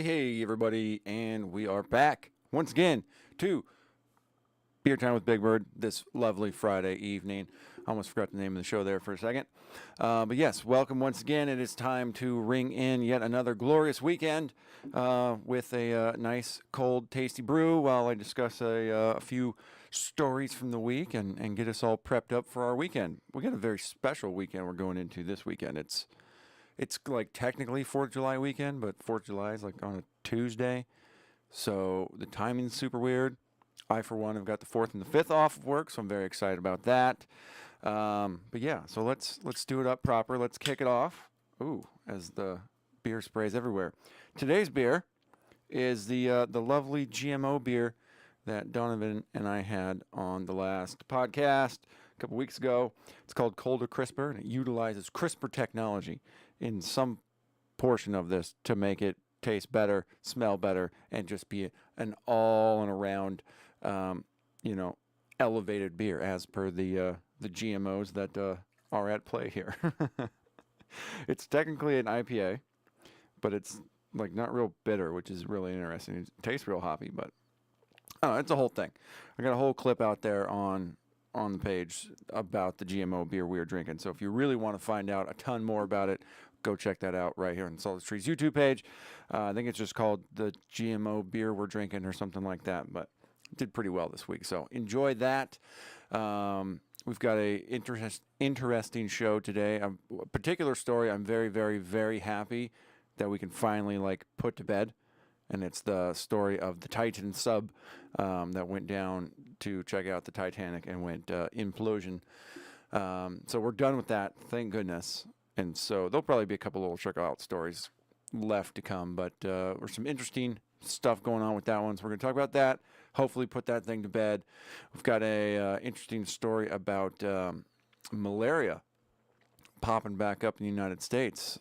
Hey, everybody, and we are back once again to Beer Time with Big Bird this lovely Friday evening. I almost forgot the name of the show there for a second. But yes, welcome once again. It is time to ring in yet another glorious weekend with a nice, cold, tasty brew while I discuss a few stories from the week and get us all prepped up for our weekend. We got a very special weekend we're going into this weekend. It's like technically 4th of July weekend, but 4th of July is like on a Tuesday. So the timing's super weird. I, for one, have got the 4th and the 5th off of work, so I'm very excited about that. But yeah, so let's do it up proper. Let's kick it off. Ooh, as the beer sprays everywhere. Today's beer is the lovely GMO beer that Donovan and I had on the last podcast a couple weeks ago. It's called Colder Crisper, and it utilizes CRISPR technology in some portion of this to make it taste better, smell better, and just be an all and around, elevated beer as per the GMOs that are at play here. It's technically an IPA, but it's like not real bitter, which is really interesting. It tastes real hoppy, but it's a whole thing. I got a whole clip out there on the page about the GMO beer we are drinking. So if you really want to find out a ton more about it, go check that out right here on Salt Tree's YouTube page. I think it's just called the GMO beer we're drinking or something like that, but it did pretty well this week. So enjoy that. We've got a interesting show today. A particular story I'm very, very, very happy that we can finally put to bed. And it's the story of the Titan sub that went down to check out the Titanic and went implosion. So we're done with that, thank goodness. And so there'll probably be a couple little check-out stories left to come. But there's some interesting stuff going on with that one. So we're going to talk about that. Hopefully put that thing to bed. We've got a interesting story about malaria popping back up in the United States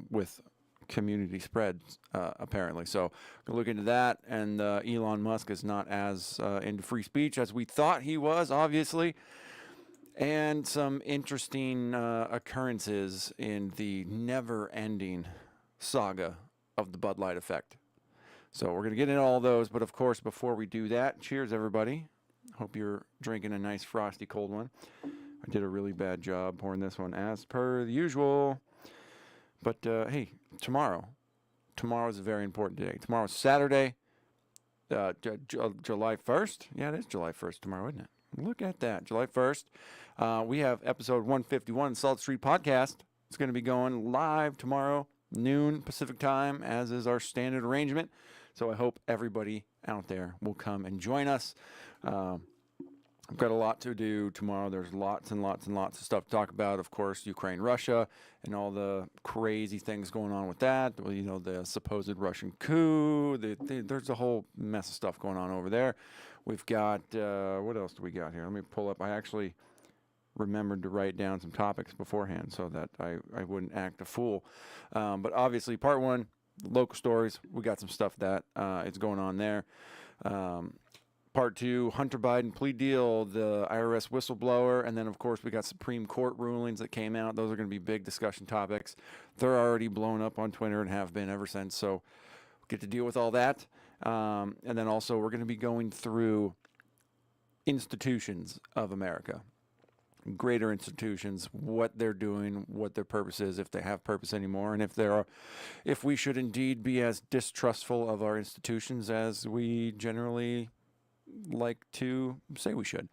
with community spread, apparently. So we'll look into that. And Elon Musk is not as into free speech as we thought he was, obviously. And some interesting occurrences in the never-ending saga of the Bud Light effect. So we're going to get into all those. But, of course, before we do that, cheers, everybody. Hope you're drinking a nice frosty cold one. I did a really bad job pouring this one as per the usual. But, hey, tomorrow is a very important day. Tomorrow's Saturday, July 1st. Yeah, it is July 1st tomorrow, isn't it? Look at that, July 1st. We have episode 151 Salt Street Podcast. It's going to be going live tomorrow, noon Pacific time, as is our standard arrangement. So I hope everybody out there will come and join us. I've got a lot to do tomorrow. There's lots and lots and lots of stuff to talk about. Of course, Ukraine, Russia, and all the crazy things going on with that. Well, the supposed Russian coup. There's a whole mess of stuff going on over there. We've got, what else do we got here? Let me pull up. I actually remembered to write down some topics beforehand so that I wouldn't act a fool. But obviously, part one, local stories. We got some stuff that is going on there. Part two, Hunter Biden plea deal, the IRS whistleblower, and then, of course, we got Supreme Court rulings that came out. Those are going to be big discussion topics. They're already blown up on Twitter and have been ever since, so we'll get to deal with all that. And then also we're going to be going through institutions of America, greater institutions, what they're doing, what their purpose is, if they have purpose anymore, and if we should indeed be as distrustful of our institutions as we generally like to say we should.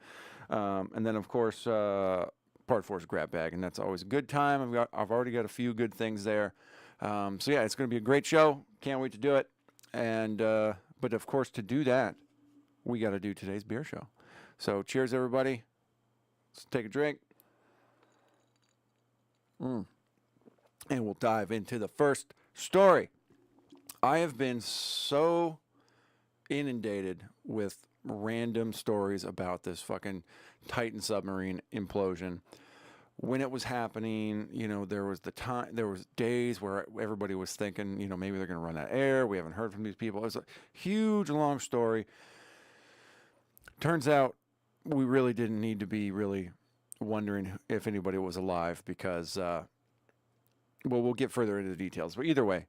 And then, of course, part four is grab bag, and that's always a good time. I've already got a few good things there. So yeah, it's going to be a great show. Can't wait to do it. And but of course, to do that, we got to do today's beer show. So cheers, everybody. Let's take a drink. And we'll dive into the first story. I have been so inundated with random stories about this fucking Titan submarine implosion. When it was happening, there was days where everybody was thinking, maybe they're going to run out of air. We haven't heard from these people. It was a huge, long story. Turns out we really didn't need to be really wondering if anybody was alive because, we'll get further into the details. But either way,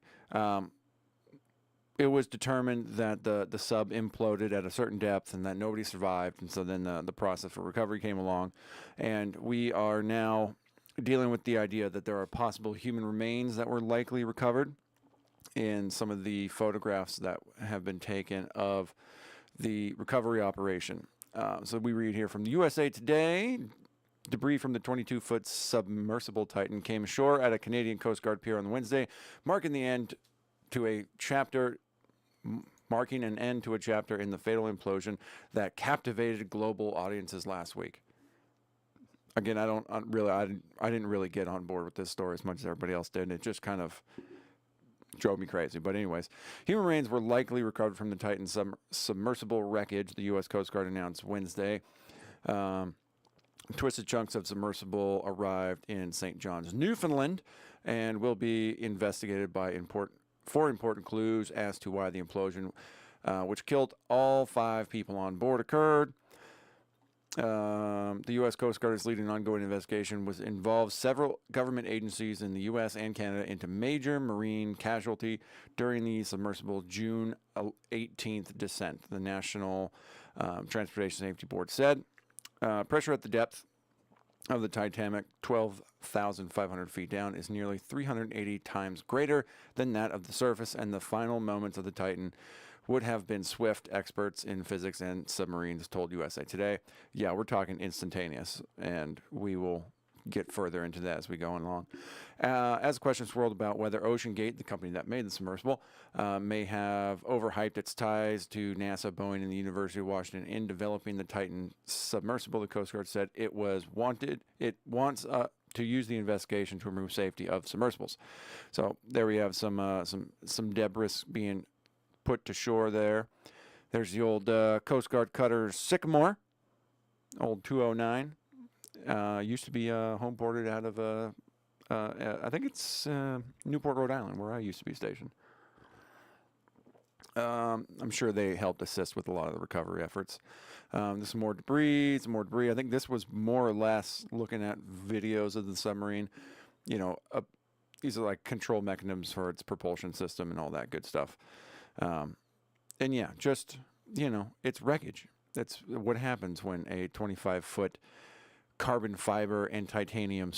it was determined that the sub imploded at a certain depth and that nobody survived. And so then the process for recovery came along. And we are now dealing with the idea that there are possible human remains that were likely recovered in some of the photographs that have been taken of the recovery operation. So we read here from the USA Today. Debris from the 22-foot submersible Titan came ashore at a Canadian Coast Guard pier on Wednesday, marking an end to a chapter in the fatal implosion that captivated global audiences last week. Again, I didn't really get on board with this story as much as everybody else did. It just kind of drove me crazy. But anyways, human remains were likely recovered from the Titan submersible wreckage, the U.S. Coast Guard announced Wednesday. Twisted chunks of submersible arrived in St. John's, Newfoundland, and will be investigated for important clues as to why the implosion, which killed all 5 people on board, occurred. The U.S. Coast Guard is leading an ongoing investigation, which involves several government agencies in the U.S. and Canada into major marine casualty during the submersible June 18th descent, the National Transportation Safety Board said. Pressure at the depth of the Titanic, 12,500 feet down, is nearly 380 times greater than that of the surface, and the final moments of the Titan would have been swift, experts in physics and submarines told USA Today. Yeah, we're talking instantaneous, and we will get further into that as we go along. As questions swirled about whether OceanGate, the company that made the submersible, may have overhyped its ties to NASA, Boeing, and the University of Washington in developing the Titan submersible, the Coast Guard said it wants to use the investigation to remove safety of submersibles. So there we have some debris being put to shore there. There's the old Coast Guard cutter Sycamore, old 209. Used to be home ported out of, I think it's Newport, Rhode Island, where I used to be stationed. I'm sure they helped assist with a lot of the recovery efforts. There's some more debris. I think this was more or less looking at videos of the submarine. You know, these are like control mechanisms for its propulsion system and all that good stuff. And yeah, just, it's wreckage. That's what happens when a 25-foot carbon fiber and titanium,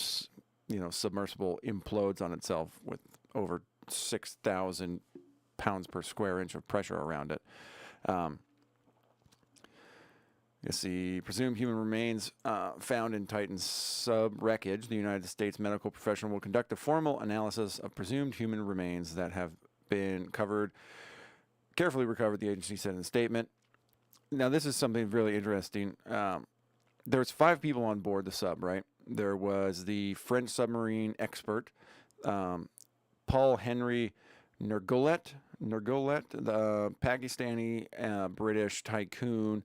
submersible implodes on itself with over 6,000 pounds per square inch of pressure around it. You see, presumed human remains found in Titan's sub-wreckage. The United States medical professional will conduct a formal analysis of presumed human remains that have been carefully recovered, the agency said in a statement. Now, this is something really interesting. There's 5 people on board the sub, right? There was the French submarine expert, Paul Henry Nergolet, the Pakistani British tycoon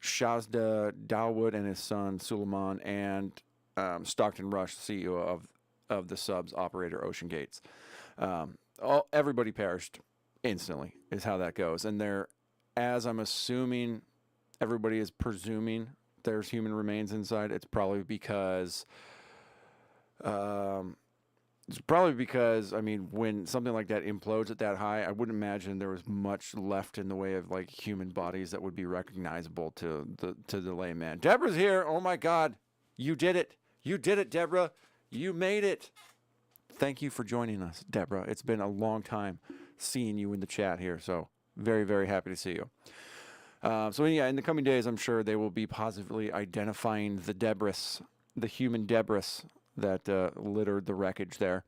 Shazda Dawood and his son Suleiman, and Stockton Rush, CEO of the sub's operator OceanGate. Everybody perished instantly is how that goes. And as I'm assuming, everybody is presuming there's human remains inside. It's probably because, I mean, when something like that implodes at that high, I wouldn't imagine there was much left in the way of like human bodies that would be recognizable to the layman. Deborah's here. Oh my God, you did it! You did it, Deborah. You made it. Thank you for joining us, Deborah. It's been a long time seeing you in the chat here, so very, very happy to see you. So yeah, in the coming days, I'm sure they will be positively identifying the human debris that littered the wreckage there.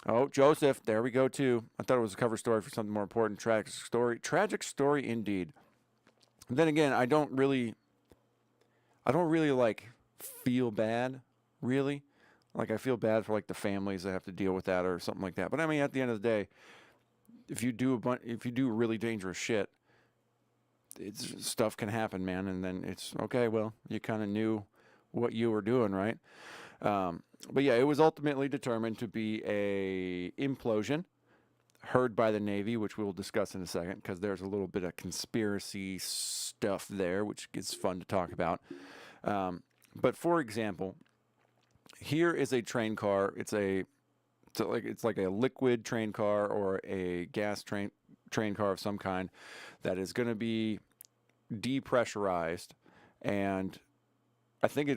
Oh, Joseph, there we go too. I thought it was a cover story for something more important. Tragic story indeed. And then again, I don't really like feel bad, really. Like I feel bad for like the families that have to deal with that or something like that. But I mean, at the end of the day, if you do really dangerous shit, stuff can happen, man. And then it's okay. Well, you kind of knew what you were doing, right? But yeah, it was ultimately determined to be a implosion heard by the Navy, which we'll discuss in a second, because there's a little bit of conspiracy stuff there, which is fun to talk about. But for example, here is a train car. It's like a liquid train car or a gas train train car of some kind that is going to be depressurized, and I think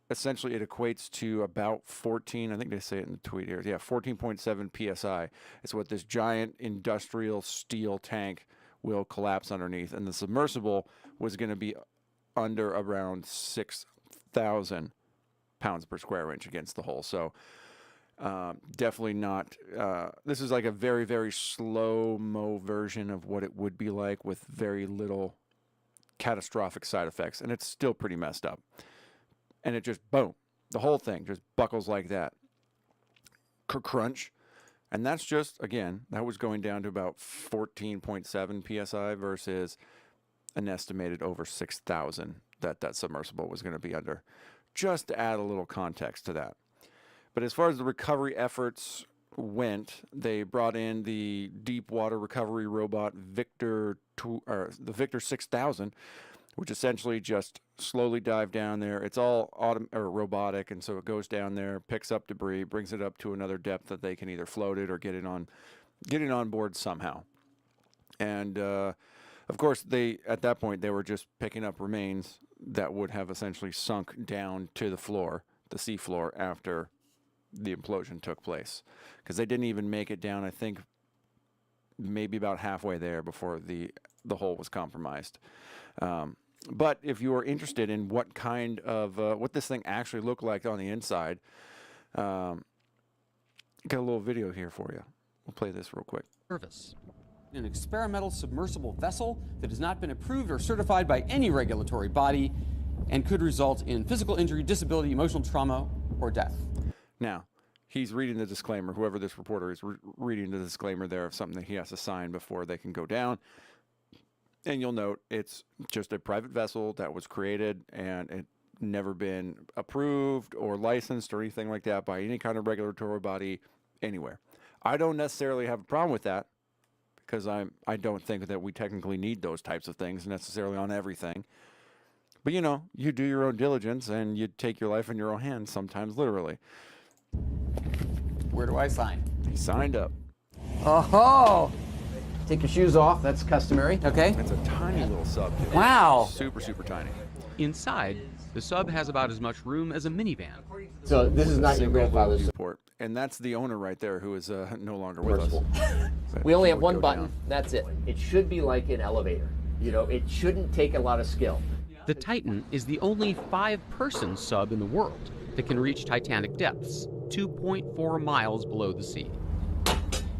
essentially it equates to about 14, I think they say it in the tweet here, yeah, 14.7 psi is what this giant industrial steel tank will collapse underneath, and the submersible was going to be under around 6,000 pounds per square inch against the hull. So definitely not, this is like a very, very slow-mo version of what it would be like with very little catastrophic side effects, and it's still pretty messed up. And it just, boom, the whole thing just buckles like that. Crunch. And that's just, again, that was going down to about 14.7 psi versus an estimated over 6,000 that submersible was going to be under. Just to add a little context to that. But as far as the recovery efforts went, they brought in the deep water recovery robot the Victor 6000, which essentially just slowly dive down there. It's all robotic, and so it goes down there, picks up debris, brings it up to another depth that they can either float it or get it on board somehow. And of course, at that point they were just picking up remains that would have essentially sunk down to the floor, the sea floor, after the implosion took place, because they didn't even make it down, I think maybe about halfway there before the hull was compromised. But if you are interested in what kind of what this thing actually looked like on the inside, got a little video here for you. We'll play this real quick. Service. An experimental submersible vessel that has not been approved or certified by any regulatory body and could result in physical injury, disability, emotional trauma, or death. Now, he's reading the disclaimer. Whoever this reporter is reading the disclaimer there of something that he has to sign before they can go down. And you'll note it's just a private vessel that was created, and it never been approved or licensed or anything like that by any kind of regulatory body anywhere. I don't necessarily have a problem with that, because I don't think that we technically need those types of things necessarily on everything. But you know, you do your own diligence and you take your life in your own hands, sometimes literally. Where do I sign? He signed up. Oh! Take your shoes off, that's customary. Okay. It's a tiny little sub, dude. Wow. Super, super tiny. Inside, the sub has about as much room as a minivan. So this is not your grandfather's. Port. And that's the owner right there, who is no longer with us. We only have one button, that's it. It should be like an elevator. You know, it shouldn't take a lot of skill. The Titan is the only 5-person sub in the world that can reach Titanic depths, 2.4 miles below the sea.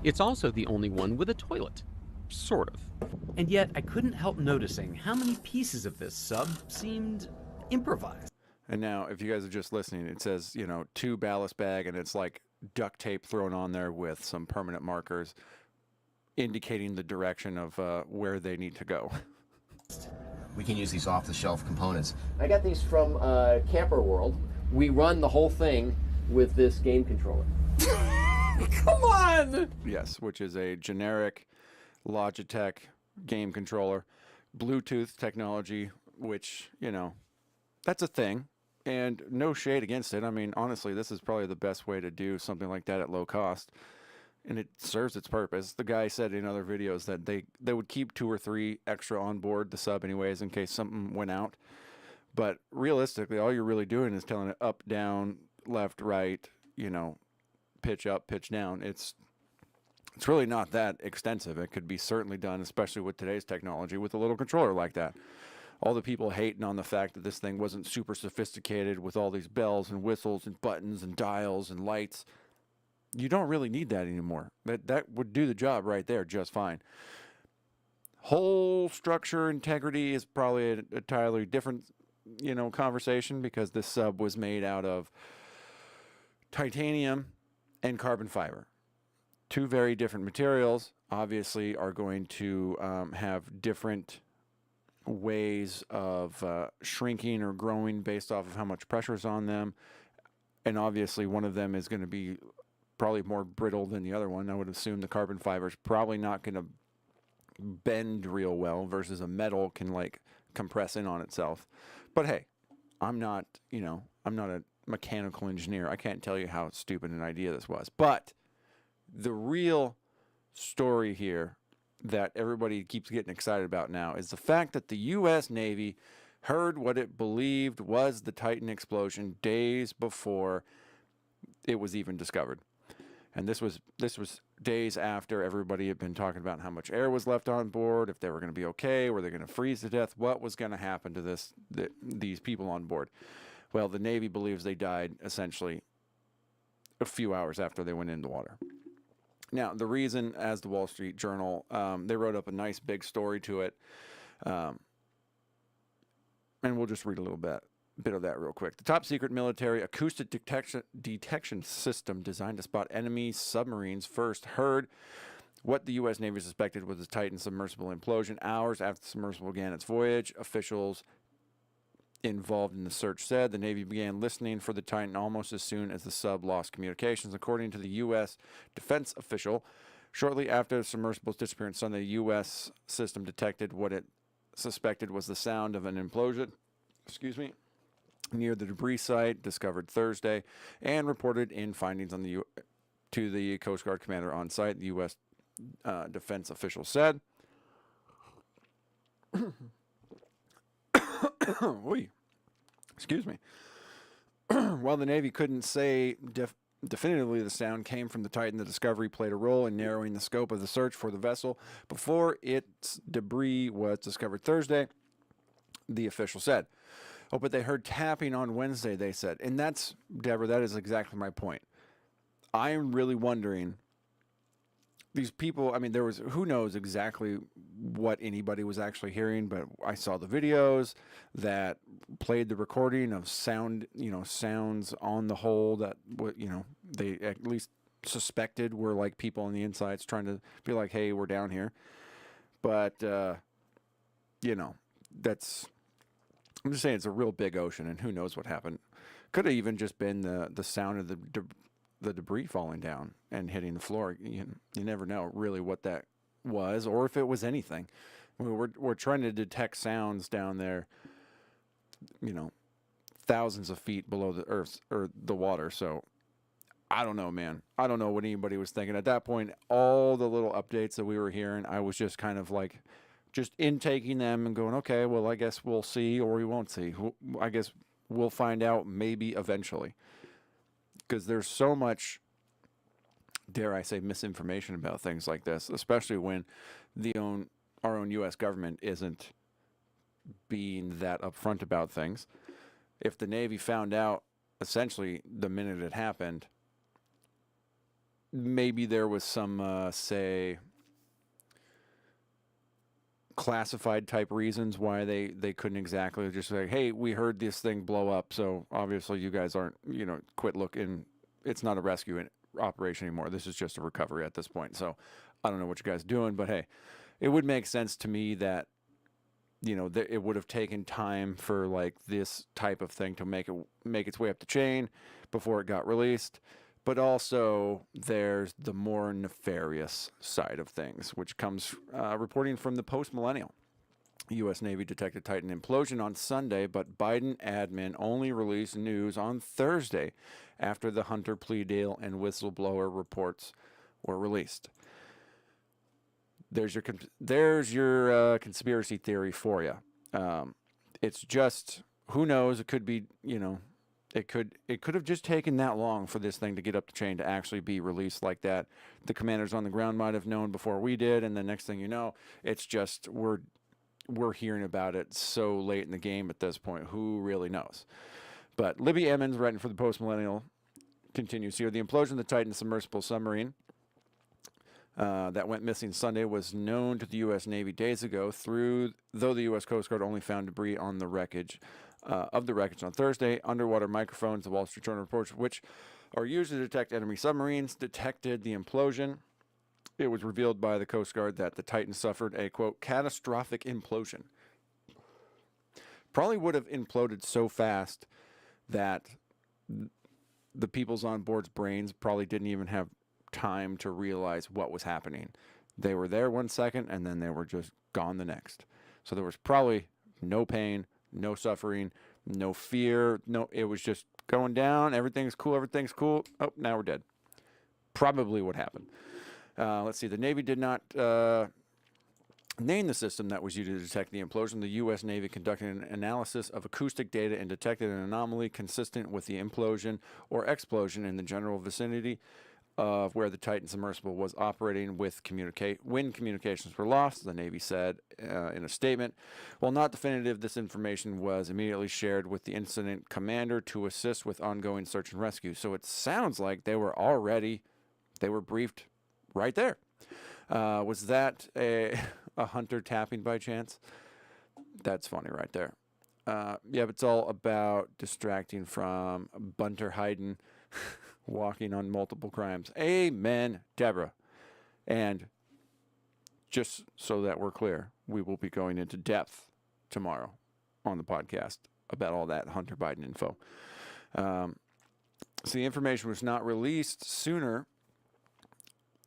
It's also the only one with a toilet. Sort of. And yet, I couldn't help noticing how many pieces of this sub seemed improvised. And now, if you guys are just listening, it says, you know, 2 ballast bag, and it's like duct tape thrown on there with some permanent markers indicating the direction of where they need to go. We can use these off-the-shelf components. I got these from Camper World. We run the whole thing with this game controller. Come on! Yes, which is a generic Logitech game controller. Bluetooth technology, which, you know, that's a thing. And no shade against it. I mean, honestly, this is probably the best way to do something like that at low cost. And it serves its purpose. The guy said in other videos that they would keep 2 or 3 extra on board the sub anyways in case something went out. But realistically, all you're really doing is telling it up, down, left, right, you know, pitch up, pitch down. It's really not that extensive. It could be certainly done, especially with today's technology, with a little controller like that. All the people hating on the fact that this thing wasn't super sophisticated with all these bells and whistles and buttons and dials and lights. You don't really need that anymore. That would do the job right there just fine. Whole structure integrity is probably an entirely different, you know, conversation, because this sub was made out of titanium and carbon fiber. 2 very different materials, obviously, are going to have different ways of shrinking or growing based off of how much pressure is on them. And obviously one of them is going to be probably more brittle than the other one. I would assume the carbon fiber is probably not going to bend real well, versus a metal can like compress in on itself. But hey, I'm not a mechanical engineer. I can't tell you how stupid an idea this was. But the real story here that everybody keeps getting excited about now is the fact that the U.S. Navy heard what it believed was the Titan explosion days before it was even discovered. And this was days after everybody had been talking about how much air was left on board, if they were going to be okay, were they going to freeze to death, what was going to happen to these people on board. Well, the Navy believes they died essentially a few hours after they went into the water. Now, the reason, as the Wall Street Journal, they wrote up a nice big story to it, and we'll just read a little bit of that real quick. The top secret military acoustic detection system designed to spot enemy submarines first heard what the U.S. Navy suspected was the Titan submersible implosion hours after the submersible began its voyage. Officials involved in the search said the Navy began listening for the Titan almost as soon as the sub lost communications. According to the U.S. defense official, shortly after the submersible's disappearance Sunday, the U.S. system detected what it suspected was the sound of an implosion. Near the debris site discovered Thursday, and reported in findings on to the Coast Guard commander on site. The U.S. defense official said. Excuse me. While the Navy couldn't say definitively the sound came from the Titan, the discovery played a role in narrowing the scope of the search for the vessel before its debris was discovered Thursday, the official said. Oh, but they heard tapping on Wednesday, they said. And that's, Deborah, that is exactly my point. I'm really wondering, these people, I mean, there was, who knows exactly what anybody was actually hearing, but I saw the videos that played the recording of sound, sounds on the hole that, they at least suspected were like people on the insides trying to be like, hey, we're down here. But, that's... I'm just saying it's a real big ocean, and who knows what happened. Could have even just been the sound of the debris falling down and hitting the floor. You never know really what that was, or if it was anything. We're trying to detect sounds down there, thousands of feet below the earth or the water. So I don't know, man. I don't know what anybody was thinking at that point. All the little updates that we were hearing, I was just kind of like, just intaking them and going, okay, well, I guess we'll see or we won't see. I guess we'll find out maybe eventually. Because there's so much, dare I say, misinformation about things like this, especially when our own U.S. government isn't being that upfront about things. If the Navy found out essentially the minute it happened, maybe there was some, classified type reasons why they couldn't exactly just say, hey, we heard this thing blow up, so obviously you guys aren't, quit looking. It's not a rescue operation anymore. This is just a recovery at this point. So I don't know what you guys are doing, but hey, it would make sense to me that, it would have taken time for like this type of thing to make its way up the chain before it got released. But also, there's the more nefarious side of things, which comes reporting from the Post-Millennial. U.S. Navy detected Titan implosion on Sunday, but Biden admin only released news on Thursday after the Hunter plea deal and whistleblower reports were released. There's your conspiracy theory for you. It's just, who knows? It could be, It could have just taken that long for this thing to get up the chain to actually be released like that. The commanders on the ground might have known before we did, and the next thing you know, it's just we're hearing about it so late in the game at this point. Who really knows? But Libby Emmons, writing for the Post-Millennial, continues here. The implosion of the Titan submersible submarine that went missing Sunday was known to the U.S. Navy days ago, though the U.S. Coast Guard only found debris on the wreckage. Of the wreckage on Thursday, underwater microphones, the Wall Street Journal reports, which are used to detect enemy submarines, detected the implosion. It was revealed by the Coast Guard that the Titan suffered a, quote, catastrophic implosion. Probably would have imploded so fast that the people's on board's brains probably didn't even have time to realize what was happening. They were there 1 second, and then they were just gone the next. So there was probably no pain, no suffering, no fear. No, it was just going down. Everything's cool. Oh, now we're dead. Probably what happened. Let's see. The Navy did not named the system that was used to detect the implosion. The U.S. Navy conducted an analysis of acoustic data and detected an anomaly consistent with the implosion or explosion in the general vicinity of where the Titan submersible was operating when communications were lost, the Navy said in a statement. While not definitive, this information was immediately shared with the incident commander to assist with ongoing search and rescue. So it sounds like they were briefed right there. Was that a hunter tapping by chance? That's funny right there. Yeah, but it's all about distracting from Bunter Hayden walking on multiple crimes. Amen, Deborah. And just so that we're clear, we will be going into depth tomorrow on the podcast about all that Hunter Biden info. So the information was not released sooner.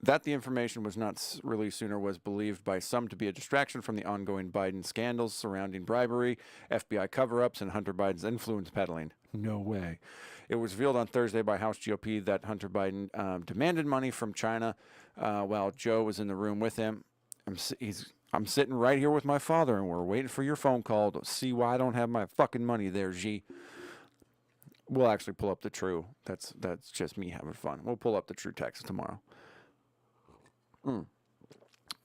That the information was not released sooner was believed by some to be a distraction from the ongoing Biden scandals surrounding bribery, FBI cover-ups, and Hunter Biden's influence peddling. No way. It was revealed on Thursday by House GOP that Hunter Biden demanded money from China while Joe was in the room with him. I'm sitting right here with my father, and we're waiting for your phone call to see why I don't have my fucking money there, G. We'll actually pull up the true. That's just me having fun. We'll pull up the true text tomorrow.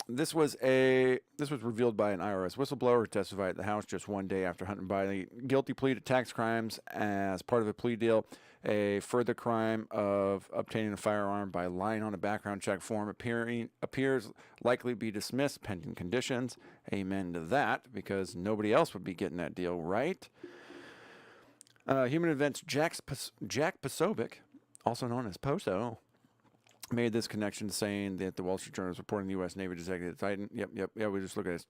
This was revealed by an IRS whistleblower who testified at the House just one day after Hunter Biden guilty plea to tax crimes as part of a plea deal. A further crime of obtaining a firearm by lying on a background check form appears likely to be dismissed pending conditions. Amen to that, because nobody else would be getting that deal, right? Human Events Jack Posobiec, also known as Poso, made this connection, saying that the Wall Street Journal is reporting the U.S. Navy detected the Titan. Yep. We just look at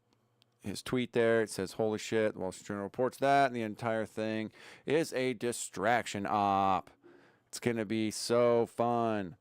his tweet there. It says, holy shit, the Wall Street Journal reports that, and the entire thing is a distraction op. It's going to be so fun.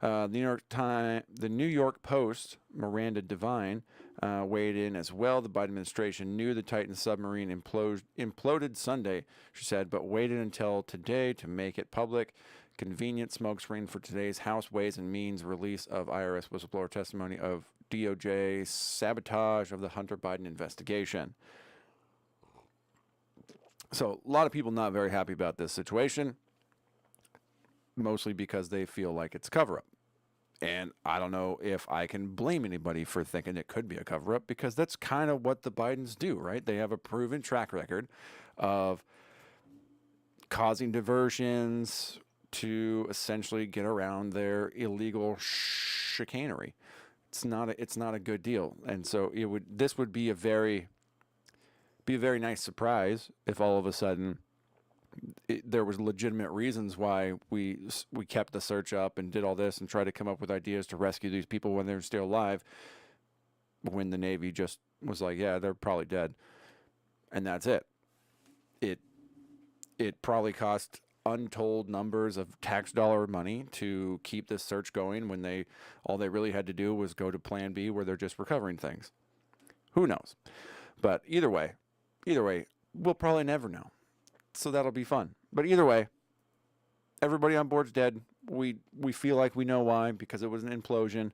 The New York Post, Miranda Devine, weighed in as well. The Biden administration knew the Titan submarine imploded Sunday, she said, but waited until today to make it public. Convenient smokescreen for today's House Ways and Means release of IRS whistleblower testimony of DOJ sabotage of the Hunter Biden investigation. So a lot of people not very happy about this situation, mostly because they feel like it's a cover-up. And I don't know if I can blame anybody for thinking it could be a cover-up, because that's kind of what the Bidens do, right? They have a proven track record of causing diversions to essentially get around their illegal chicanery. It's not a good deal, and so this would be a very nice surprise if all of a sudden there was legitimate reasons why we kept the search up and did all this and tried to come up with ideas to rescue these people when they're still alive, when the Navy just was like, yeah, they're probably dead, and that's it. It probably cost untold numbers of tax dollar money to keep this search going when all they really had to do was go to plan B, where they're just recovering things. Who knows? But either way, we'll probably never know. So that'll be fun. But either way, everybody on board's dead. We feel like we know why, because it was an implosion.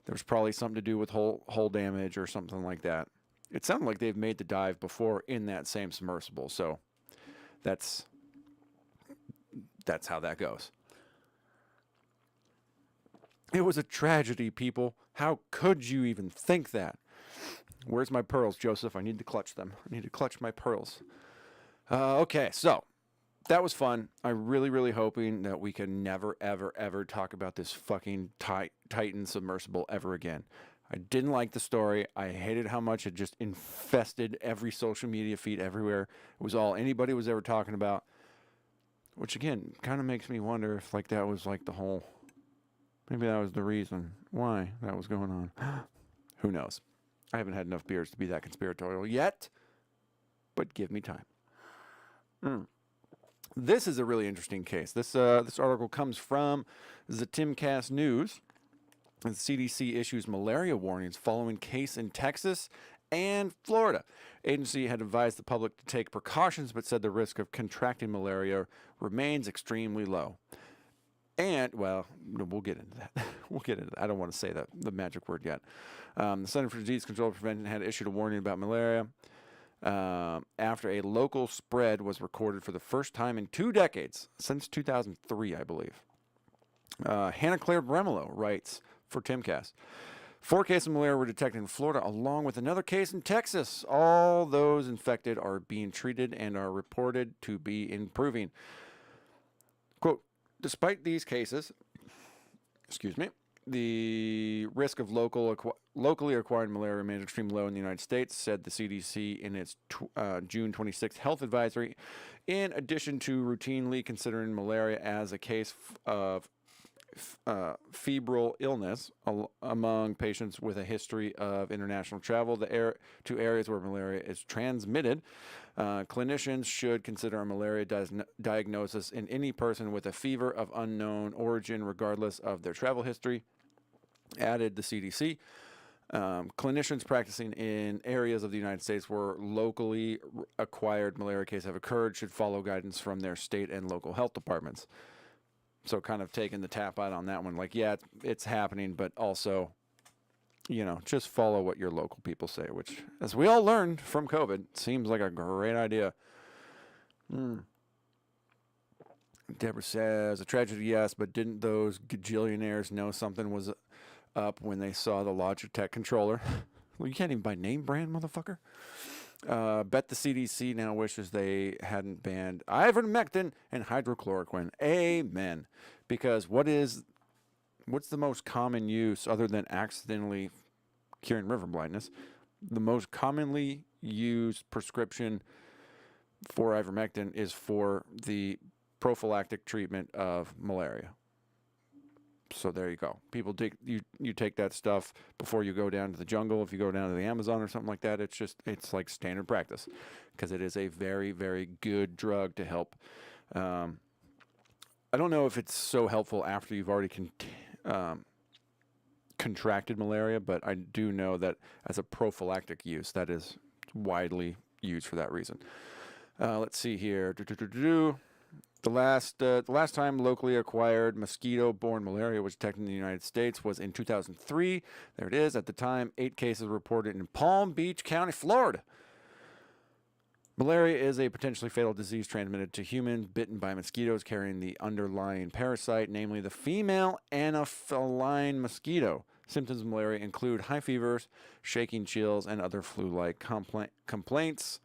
There was probably something to do with hull damage or something like that. It sounded like they've made the dive before in that same submersible, so that's how that goes. It was a tragedy, people. How could you even think that? Where's my pearls, Joseph? I need to clutch them. I need to clutch my pearls. Okay, so that was fun. I'm really, really hoping that we can never, ever, ever talk about this fucking Titan submersible ever again. I didn't like the story. I hated how much it just infested every social media feed everywhere. It was all anybody was ever talking about. Which, again, kind of makes me wonder if, that was, the whole... Maybe that was the reason why that was going on. Who knows? I haven't had enough beers to be that conspiratorial yet, but give me time. This is a really interesting case. This article comes from the Timcast News. The CDC issues malaria warnings following case in Texas and Florida. Agency had advised the public to take precautions, but said the risk of contracting malaria remains extremely low. And, well, we'll get into that. We'll get into that. I don't want to say the magic word yet. The Center for Disease Control and Prevention had issued a warning about malaria after a local spread was recorded for the first time in 2 decades, since 2003, I believe. Hannah Claire Bremelo writes for Timcast. 4 cases of malaria were detected in Florida, along with another case in Texas. All those infected are being treated and are reported to be improving. Quote, despite these cases, the risk of locally acquired malaria remains extremely low in the United States, said the CDC in its June 26th health advisory. In addition to routinely considering malaria as a case of febrile illness among patients with a history of international travel to areas where malaria is transmitted, clinicians should consider a malaria diagnosis in any person with a fever of unknown origin, regardless of their travel history, added the CDC. Clinicians practicing in areas of the United States where locally acquired malaria cases have occurred should follow guidance from their state and local health departments. So kind of taking the tap out on that one. Like, yeah, it's happening, but also, just follow what your local people say, which, as we all learned from COVID, seems like a great idea. Deborah says, a tragedy, yes, but didn't those gajillionaires know something was up when they saw the Logitech controller? Well, you can't even buy name brand, motherfucker. Bet the CDC now wishes they hadn't banned ivermectin and hydrochloroquine. Amen. Because what's the most common use, other than accidentally curing river blindness? The most commonly used prescription for ivermectin is for the prophylactic treatment of malaria. So there you go. People you take that stuff before you go down to the jungle. If you go down to the Amazon or something like that, it's like standard practice, because it is a very, very good drug to help. I don't know if it's so helpful after you've already contracted malaria, but I do know that as a prophylactic use, that is widely used for that reason. Let's see here. The last time locally acquired mosquito-borne malaria was detected in the United States was in 2003. There it is. At the time, 8 cases reported in Palm Beach County, Florida. Malaria is a potentially fatal disease transmitted to humans bitten by mosquitoes carrying the underlying parasite, namely the female Anopheline mosquito. Symptoms of malaria include high fevers, shaking chills, and other flu-like complaints.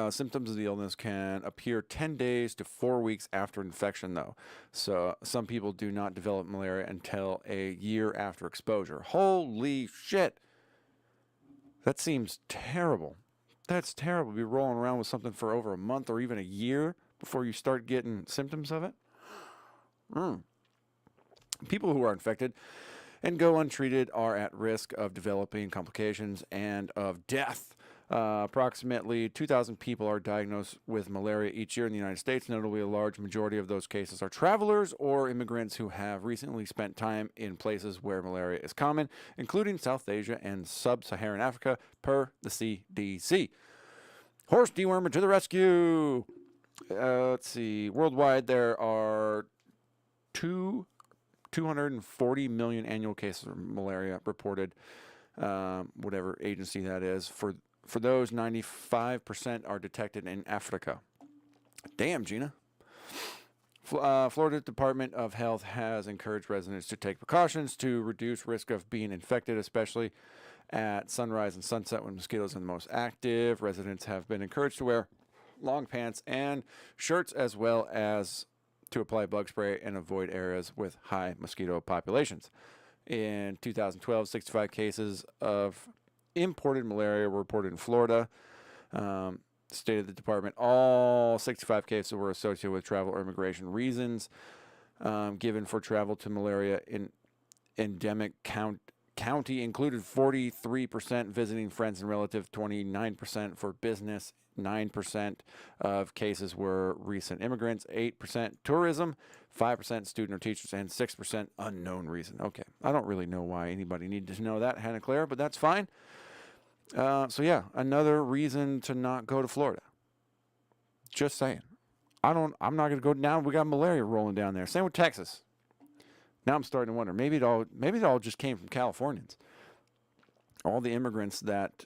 Symptoms of the illness can appear 10 days to 4 weeks after infection, though. So some people do not develop malaria until a year after exposure. Holy shit. That seems terrible. That's terrible. Be rolling around with something for over a month or even a year before you start getting symptoms of it. People who are infected and go untreated are at risk of developing complications and of death. Approximately 2,000 people are diagnosed with malaria each year in the United States. Notably, a large majority of those cases are travelers or immigrants who have recently spent time in places where malaria is common, including South Asia and sub-Saharan Africa, per the CDC. Horse dewormer to the rescue. Let's see. Worldwide, there are 240 million annual cases of malaria reported, whatever agency that is. For those, 95% are detected in Africa. Damn, Gina. Florida Department of Health has encouraged residents to take precautions to reduce risk of being infected, especially at sunrise and sunset when mosquitoes are the most active. Residents have been encouraged to wear long pants and shirts, as well as to apply bug spray and avoid areas with high mosquito populations. In 2012, 65 cases of imported malaria were reported in Florida. Stated the department, all 65 cases were associated with travel or immigration reasons given for travel to malaria in endemic county included 43% visiting friends and relatives, 29% for business, 9% of cases were recent immigrants, 8% tourism, 5% student or teachers, and 6% unknown reason. Okay, I don't really know why anybody needed to know that, Hannah Claire, but that's fine. So yeah, another reason to not go to Florida. Just saying. I'm not going to go down. We got malaria rolling down there. Same with Texas. Now I'm starting to wonder, maybe it all just came from Californians. All the immigrants that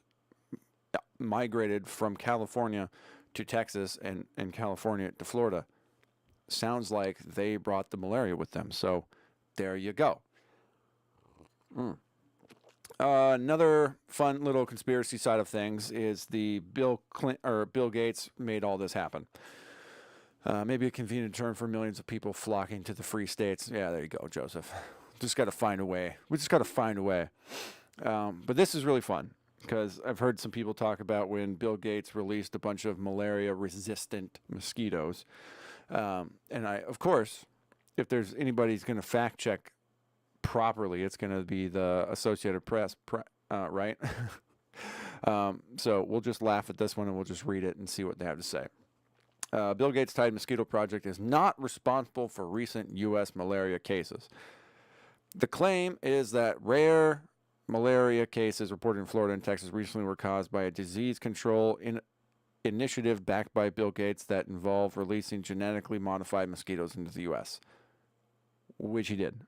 migrated from California to Texas and California to Florida, sounds like they brought the malaria with them. So there you go. Another fun little conspiracy side of things is the Bill Gates made all this happen. Maybe a convenient term for millions of people flocking to the free states. Yeah, there you go, Joseph. Just got to find a way. We just got to find a way. But this is really fun because I've heard some people talk about when Bill Gates released a bunch of malaria-resistant mosquitoes. And of course, if there's anybody's going to fact check properly, it's going to be the Associated Press, right? So we'll just laugh at this one and we'll just read it and see what they have to say. Bill Gates' Titan Mosquito Project is not responsible for recent U.S. malaria cases. The claim is that rare malaria cases reported in Florida and Texas recently were caused by a disease control initiative backed by Bill Gates that involved releasing genetically modified mosquitoes into the U.S., which he did.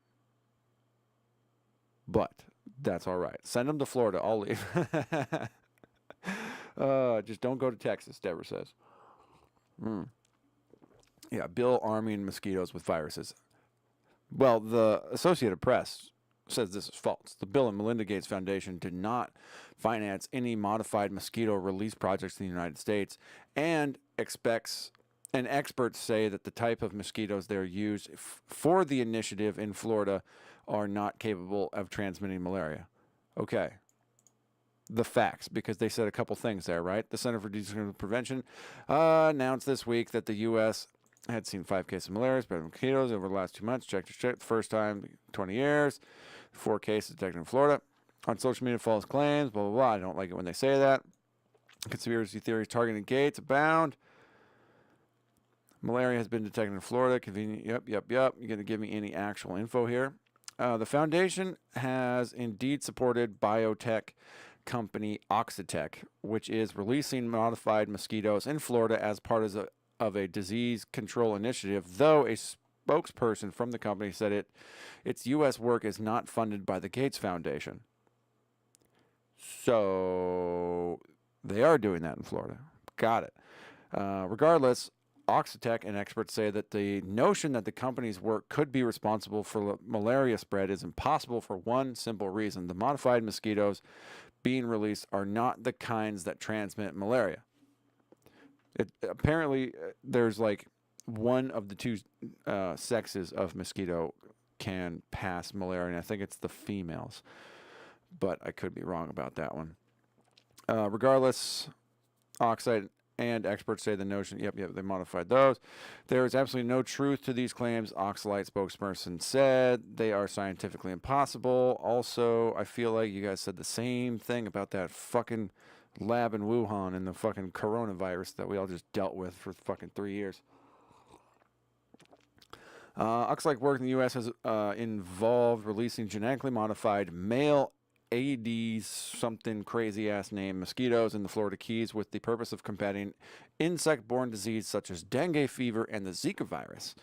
But that's all right. Send them to Florida. I'll leave. Just don't go to Texas, Deborah says. Yeah, Bill arming mosquitoes with viruses. Well, the Associated Press says this is false. The Bill and Melinda Gates Foundation did not finance any modified mosquito release projects in the United States, and experts say that the type of mosquitoes they're used for the initiative in Florida are not capable of transmitting malaria. Okay. The facts, because they said a couple things there, right? The Center for Disease Prevention announced this week that the U.S. had seen 5 cases of malaria spread in mosquitoes over the last 2 months. Check, the first time in 20 years. 4 cases detected in Florida. On social media, false claims, blah, blah, blah. I don't like it when they say that. Conspiracy theories targeting Gates abound. Malaria has been detected in Florida. Convenient. Yep. You're going to give me any actual info here. The foundation has indeed supported biotech company Oxitec, which is releasing modified mosquitoes in Florida as part of a disease control initiative, though a spokesperson from the company said its U.S. work is not funded by the Gates Foundation. So they are doing that in Florida. Got it. Regardless, Oxitec and experts say that the notion that the company's work could be responsible for malaria spread is impossible for one simple reason. The modified mosquitoes being released are not the kinds that transmit malaria. Apparently, there's like one of the 2 sexes of mosquito can pass malaria, and I think it's the females. But I could be wrong about that one. Regardless, Oxide and experts say the notion, yep, they modified those. There is absolutely no truth to these claims, Oxalite spokesperson said. They are scientifically impossible. Also, I feel like you guys said the same thing about that fucking lab in Wuhan and the fucking coronavirus that we all just dealt with for fucking 3 years. Oxalite work in the U.S. has involved releasing genetically modified male Aedes something crazy ass name mosquitoes in the Florida Keys with the purpose of combating insect-borne disease such as dengue fever and the Zika virus.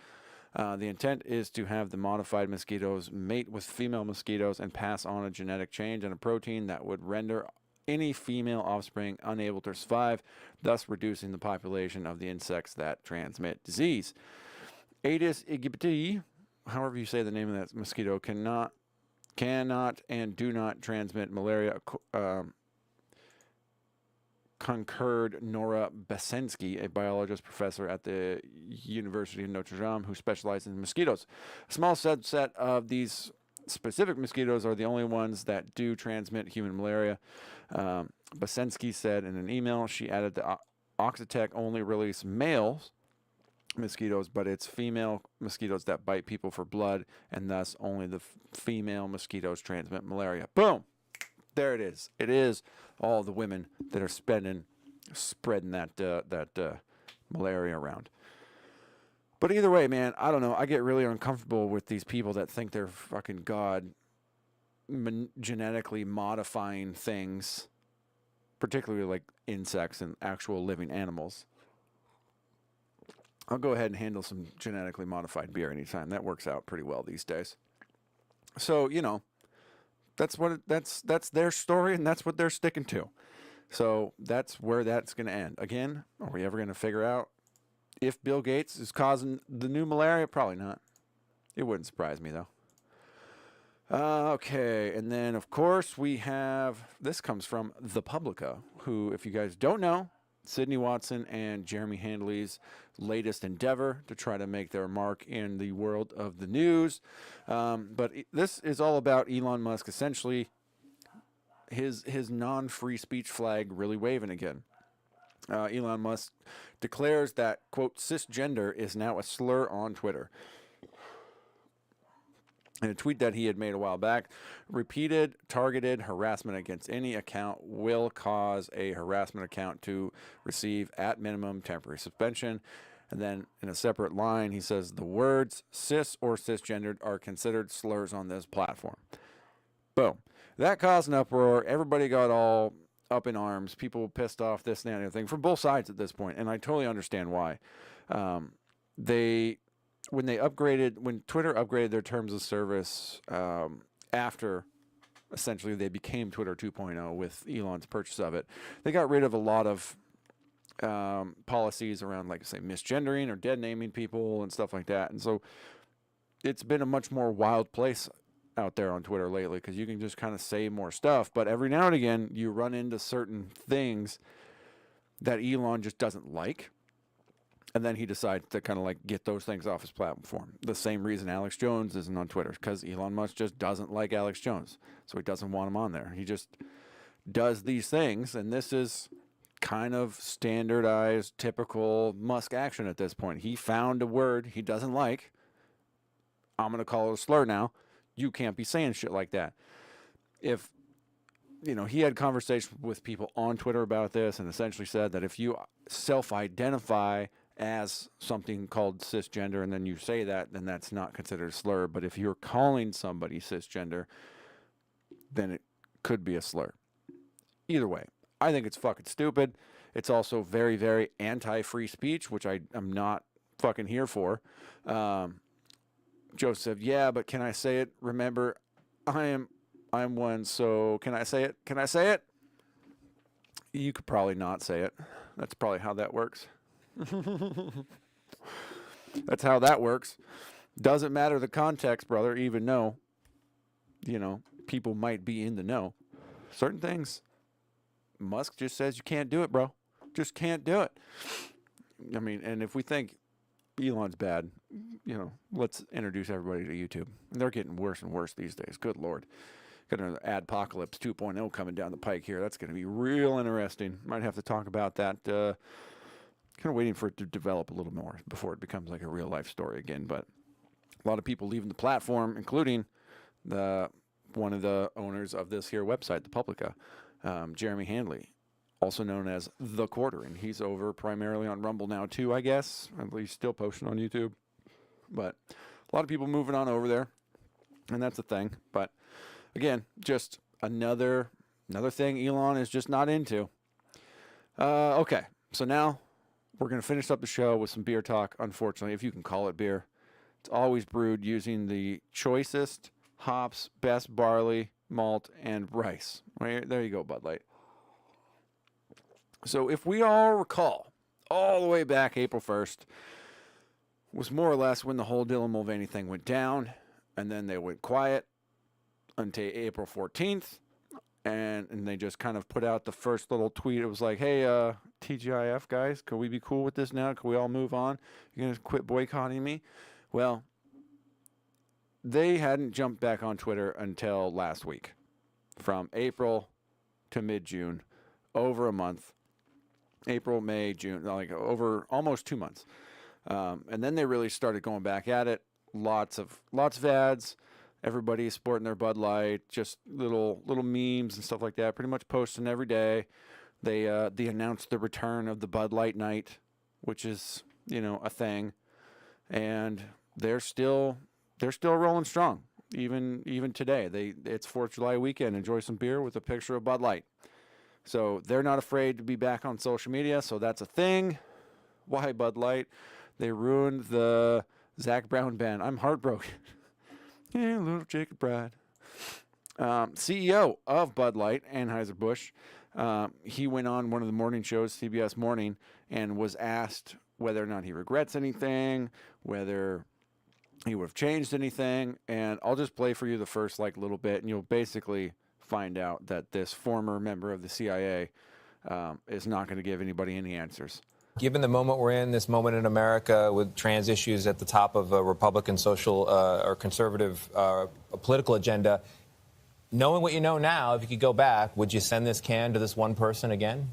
The intent is to have the modified mosquitoes mate with female mosquitoes and pass on a genetic change and a protein that would render any female offspring unable to survive, thus reducing the population of the insects that transmit disease. Aedes aegypti, however you say the name of that mosquito, cannot and do not transmit malaria, concurred Nora Besensky, a biologist professor at the University of Notre Dame who specializes in mosquitoes. A small subset of these specific mosquitoes are the only ones that do transmit human malaria. Besensky said in an email. She added the Oxitec only release males mosquitoes, but it's female mosquitoes that bite people for blood, and thus only the female mosquitoes transmit malaria. Boom! There it is. It is all the women that are spreading that malaria around. But either way, man, I don't know. I get really uncomfortable with these people that think they're fucking God, genetically modifying things, particularly like insects and actual living animals. I'll go ahead and handle some genetically modified beer anytime. That works out pretty well these days. So, you know, that's their story, and that's what they're sticking to. So that's where that's going to end. Again, are we ever going to figure out if Bill Gates is causing the new malaria? Probably not. It wouldn't surprise me, though. Okay, and then, of course, we have, this comes from The Publica, who, if you guys don't know, Sydney Watson and Jeremy Handley's latest endeavor to try to make their mark in the world of the news. But this is all about Elon Musk, essentially his non-free speech flag really waving again. Elon Musk declares that, quote, cisgender is now a slur on Twitter. In a tweet that he had made a while back, repeated targeted harassment against any account will cause a harassment account to receive, at minimum, temporary suspension. And then in a separate line, he says the words cis or cisgendered are considered slurs on this platform. Boom. That caused an uproar. Everybody got all up in arms. People pissed off, this and that and everything, from both sides at this point. And I totally understand why. When Twitter upgraded their terms of service after essentially they became Twitter 2.0 with Elon's purchase of it, they got rid of a lot of policies around, like, say, misgendering or dead naming people and stuff like that. And so it's been a much more wild place out there on Twitter lately, because you can just kind of say more stuff. But every now and again, you run into certain things that Elon just doesn't like. And then he decides to kind of like get those things off his platform. The same reason Alex Jones isn't on Twitter, because Elon Musk just doesn't like Alex Jones. So he doesn't want him on there. He just does these things. And this is kind of standardized, typical Musk action at this point. He found a word he doesn't like. I'm going to call it a slur now. You can't be saying shit like that. If, you know, he had conversations with people on Twitter about this and essentially said that if you self-identify as something called cisgender and then you say that, then that's not considered a slur. But if you're calling somebody cisgender, then it could be a slur. Either way, I think it's fucking stupid. It's also very, very anti-free speech, which I am not fucking here for. Joseph, yeah, but can I say it? Remember, I'm one, so can I say it? Can I say it? You could probably not say it. That's probably how that works. That's how that works. Doesn't matter the context, brother, even though, you know, people might be in the know. Certain things, Musk just says you can't do it, bro. Just can't do it. I mean, and if we think Elon's bad, you know, let's introduce everybody to YouTube. They're getting worse and worse these days. Good Lord. Got another Adpocalypse 2.0 coming down the pike here. That's going to be real interesting. Might have to talk about that. Kind of waiting for it to develop a little more before it becomes like a real life story again. But a lot of people leaving the platform, including one of the owners of this here website, The Publica, Jeremy Handley, also known as The Quarter. And he's over primarily on Rumble now too, I guess. At least still posting on YouTube. But a lot of people moving on over there. And that's a thing. But again, just another thing Elon is just not into. Okay, so now we're going to finish up the show with some beer talk, unfortunately, if you can call it beer. It's always brewed using the choicest hops, best barley, malt, and rice. Right, there you go, Bud Light. So if we all recall, all the way back April 1st was more or less when the whole Dylan Mulvaney thing went down, and then they went quiet until April 14th, and they just kind of put out the first little tweet. It was like, hey, TGIF guys, can we be cool with this now? Can we all move on? You're going to quit boycotting me? Well, they hadn't jumped back on Twitter until last week. From April to mid-June, over a month. April, May, June, like over almost 2 months. And then they really started going back at it. Lots of ads. Everybody sporting their Bud Light, just little memes and stuff like that. Pretty much posting every day. They announced the return of the Bud Light night, which is, you know, a thing, and they're still rolling strong. Even today, it's 4th of July weekend. Enjoy some beer with a picture of Bud Light. So they're not afraid to be back on social media. So that's a thing. Why Bud Light? They ruined the Zach Brown band. I'm heartbroken. Yeah, little Jacob Brad. CEO of Bud Light, Anheuser-Busch, he went on one of the morning shows, CBS Morning, and was asked whether or not he regrets anything, whether he would have changed anything. And I'll just play for you the first little bit, and you'll basically find out that this former member of the CIA is not going to give anybody any answers. Given the moment we're in, this moment in America with trans issues at the top of a Republican social or conservative political agenda, knowing what you know now, if you could go back, would you send this can to this one person again?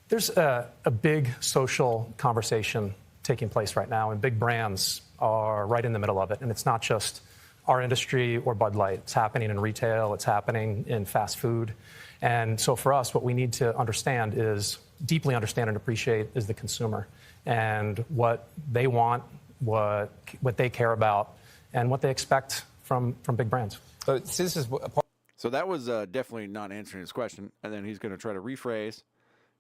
There's a big social conversation taking place right now, and big brands are right in the middle of it. And it's not just our industry or Bud Light. It's happening in retail. It's happening in fast food. And so for us, what we need to understand is, deeply understand and appreciate, is the consumer and what they want, what they care about, and what they expect from big brands. So this is So that was definitely not answering his question. And then he's going to try to rephrase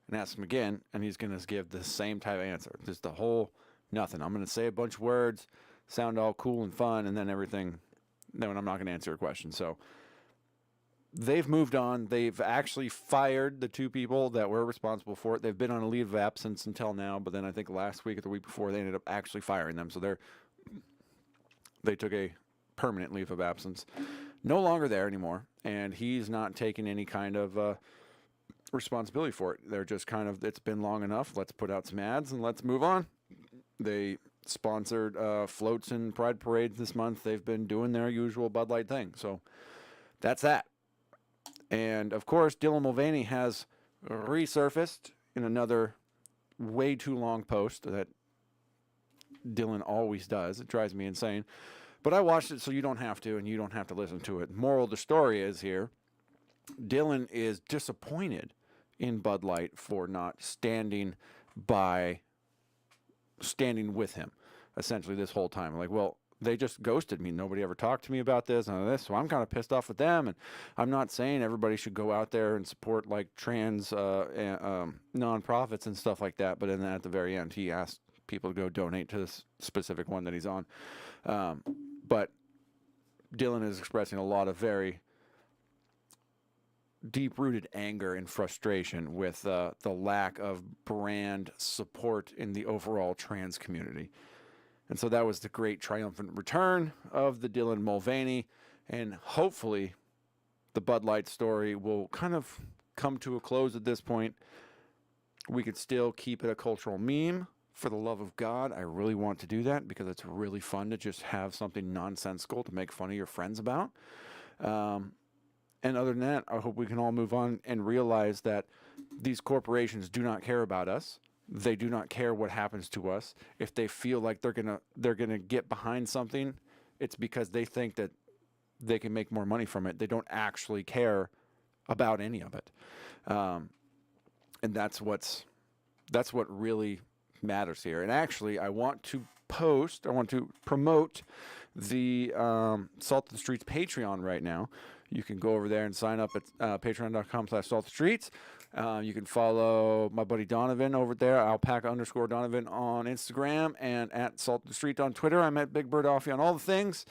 and ask him again, and he's going to give the same type of answer. Just the whole nothing. I'm going to say a bunch of words, sound all cool and fun, and then everything. Then I'm not going to answer a question. So they've moved on. They've actually fired the 2 people that were responsible for it. They've been on a leave of absence until now, but then I think last week or the week before, they ended up actually firing them. So they took a permanent leave of absence. No longer there anymore, and he's not taking any kind of responsibility for it. They're just kind of, it's been long enough. Let's put out some ads and let's move on. They sponsored floats and pride parades this month. They've been doing their usual Bud Light thing. So that's that. And of course, Dylan Mulvaney has resurfaced in another way too long post that Dylan always does. It drives me insane. But I watched it so you don't have to, and you don't have to listen to it. Moral of the story is here, Dylan is disappointed in Bud Light for not standing with him, essentially, this whole time. Well, they just ghosted me. Nobody ever talked to me about this, none of this, so I'm kind of pissed off with them. And I'm not saying everybody should go out there and support trans nonprofits and stuff like that, but then at the very end, he asked people to go donate to this specific one that he's on. But Dylan is expressing a lot of very deep-rooted anger and frustration with the lack of brand support in the overall trans community. And so that was the great triumphant return of the Dylan Mulvaney, and hopefully the Bud Light story will kind of come to a close at this point. We could still keep it a cultural meme. For the love of God, I really want to do that because it's really fun to just have something nonsensical to make fun of your friends about. And other than that, I hope we can all move on and realize that these corporations do not care about us. They do not care what happens to us. If they feel like they're gonna get behind something, it's because they think that they can make more money from it. They don't actually care about any of it, and that's what really matters here. And actually, I want to promote the Salt the Streets Patreon right now. You can go over there and sign up at patreon.com/saltthestreets. You can follow my buddy Donovan over there, alpaca_Donovan on Instagram, and at Salt the Street on Twitter. I'm at Big Bird Offie on all the things.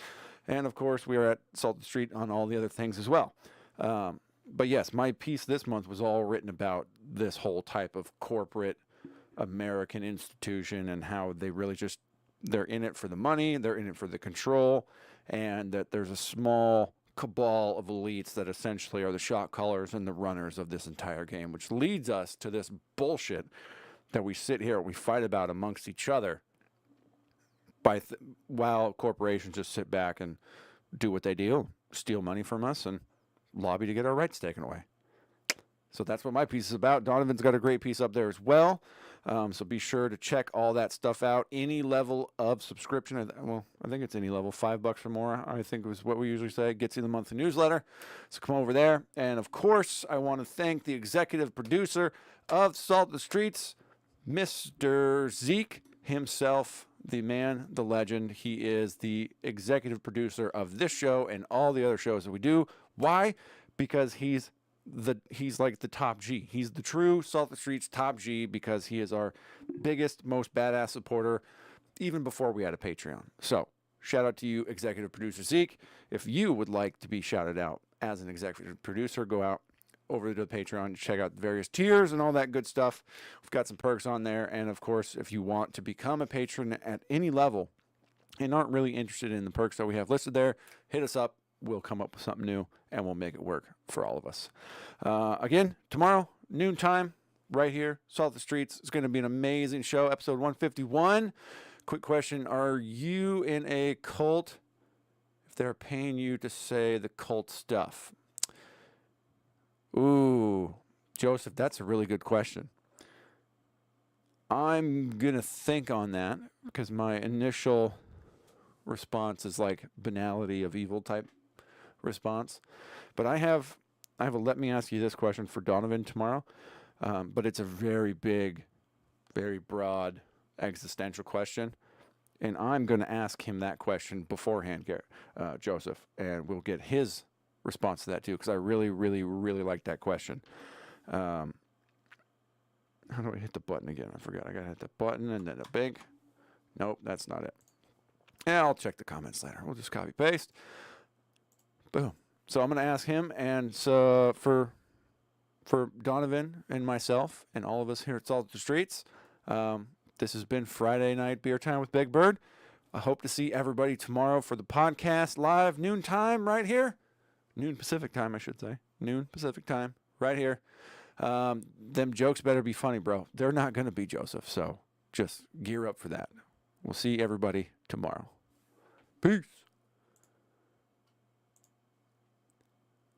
And of course, we are at Salt the Street on all the other things as well. But yes, my piece this month was all written about this whole type of corporate American institution and how they really they're in it for the money, they're in it for the control, and that there's a small cabal of elites that essentially are the shot callers and the runners of this entire game, which leads us to this bullshit that we sit here, we fight about amongst each other while corporations just sit back and do what they do, steal money from us and lobby to get our rights taken away. So that's what my piece is about. Donovan's got a great piece up there as well. So be sure to check all that stuff out. Any level of subscription, I think it's any level, $5 or more, I think was what we usually say, gets you the monthly newsletter. So come over there. And of course, I want to thank the executive producer of Salt the Streets, Mr. Zeke himself, the man, the legend. He is the executive producer of this show and all the other shows that we do. Why? Because he's like the top G. He's the true Salt the Streets top G because he is our biggest, most badass supporter. even before we had a Patreon. So shout out to you, executive producer Zeke. If you would like to be shouted out as an executive producer, go out over to the Patreon, check out the various tiers and all that good stuff. We've got some perks on there. And of course, if you want to become a patron at any level and aren't really interested in the perks that we have listed there, hit us up. We'll come up with something new and we'll make it work for all of us. Again, tomorrow, noontime, right here, Salt the Streets. It's going to be an amazing show, episode 151. Quick question. Are you in a cult if they're paying you to say the cult stuff? Ooh, Joseph, that's a really good question. I'm going to think on that because my initial response is like banality of evil type response. But I have a let me ask you this question for Donovan tomorrow. But it's a very big, very broad existential question. And I'm going to ask him that question beforehand, Joseph, and we'll get his response to that too, because I really, really, really like that question. How do I hit the button again? I forgot. I got to hit the button and then a big. Nope, that's not it. Yeah, I'll check the comments later. We'll just copy paste. Boom. So I'm going to ask him, and so for Donovan and myself and all of us here at Salt the Streets, this has been Friday Night Beer Time with Big Bird. I hope to see everybody tomorrow for the podcast live noontime right here. Noon Pacific time, I should say. Noon Pacific time right here. Them jokes better be funny, bro. They're not going to be, Joseph, so just gear up for that. We'll see everybody tomorrow. Peace.